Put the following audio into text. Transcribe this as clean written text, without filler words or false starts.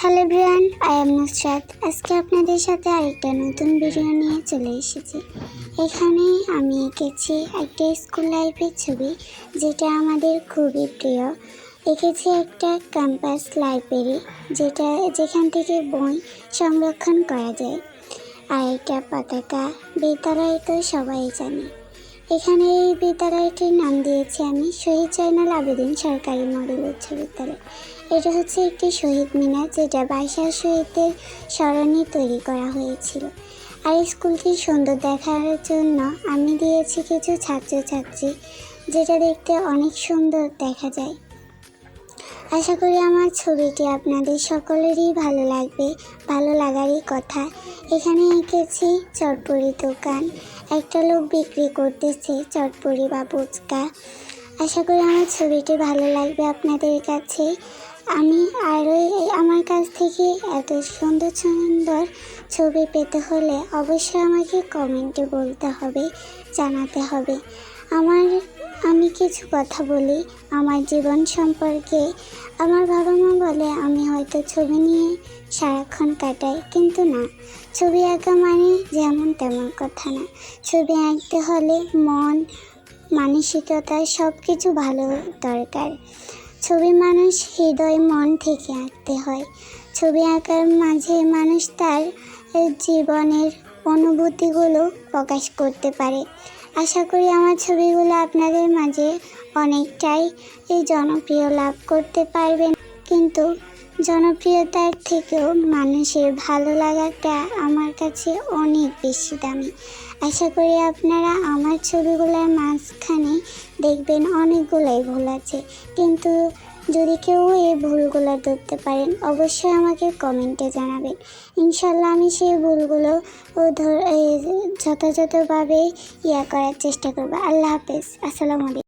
Hello everyone, I am Nusrat. আজকে আপনাদের সাথে আরেকটা নতুন ভিডিও নিয়ে চলে এসেছি। এখানে আমি এঁকেছি একটা স্কুল লাইফের ছবি, যেটা আমাদের খুবই প্রিয়। এঁকেছি একটা ক্যাম্পাস লাইব্রেরি, যেখান থেকে বই সংরক্ষণ করা যায়। আর একটা পতাকা, বিদ্যালয় তো সবাই জানে। এখানে এই বিদ্যালয়টির নাম দিয়েছি আমি শহীদ জয়নুল আবেদিন সরকারি মডেল উচ্চ বিদ্যালয়। এটা হচ্ছে একটি শহীদ মিনার, যেটা 22 শহীদদের স্মরণে তৈরি করা হয়েছিল। আর স্কুলটি সুন্দর দেখার জন্য আমি দিয়েছি কিছু ছাত্রছাত্রী, যেটা দেখতে অনেক সুন্দর দেখা যায়। আশা করি আমার ছবিটি আপনাদের সকলেরই ভালো লাগবে, ভালো লাগারই কথা। এখানে এঁকেছি চটপড়ি দোকান, একটা লোক বিক্রি করতেছে চটপড়ি বা ফুচকা। আশা করি আমার ছবিটি ভালো লাগবে আপনাদের কাছে। আমি আরও আমার কাছ থেকে এত সুন্দর সুন্দর ছবি পেতে হলে অবশ্যই আমাকে কমেন্টে বলতে হবে, জানাতে হবে। আমি কিছু কথা বলি আমার জীবন সম্পর্কে। আমার বাবা মা বলে আমি হয়তো ছবি নিয়ে সারাক্ষণ কাটাই, কিন্তু না, ছবি আঁকা মানে যেমন তেমন কথা না। ছবি আঁকতে হলে মন, মানসিকতা সব কিছু ভালো দরকার। ছবি মানুষ হৃদয় মন থেকে আঁকতে হয়। ছবি আঁকার মাঝে মানুষ তার জীবনের অনুভূতিগুলো প্রকাশ করতে পারে। আশা করি আমার ছবিগুলো আপনাদের মাঝে অনেকটাই জনপ্রিয় লাভ করতে পারবেন, কিন্তু জনপ্রিয়তার থেকেও মানুষের ভালো লাগাটা আমার কাছে অনেক বেশি দামি। আশা করি আপনারা আমার ছবিগুলোর মাঝখানে দেখবেন অনেকগুলোই ভুল আছে, কিন্তু যদি কেউ এই ভুলগুলো ধরতে পারেন অবশ্যই আমাকে কমেন্টে জানাবেন। ইনশাল্লাহ আমি সেই ভুলগুলো যথাযথভাবে করার চেষ্টা করব। আল্লাহ হাফেজ, আসসালামু আলাইকুম।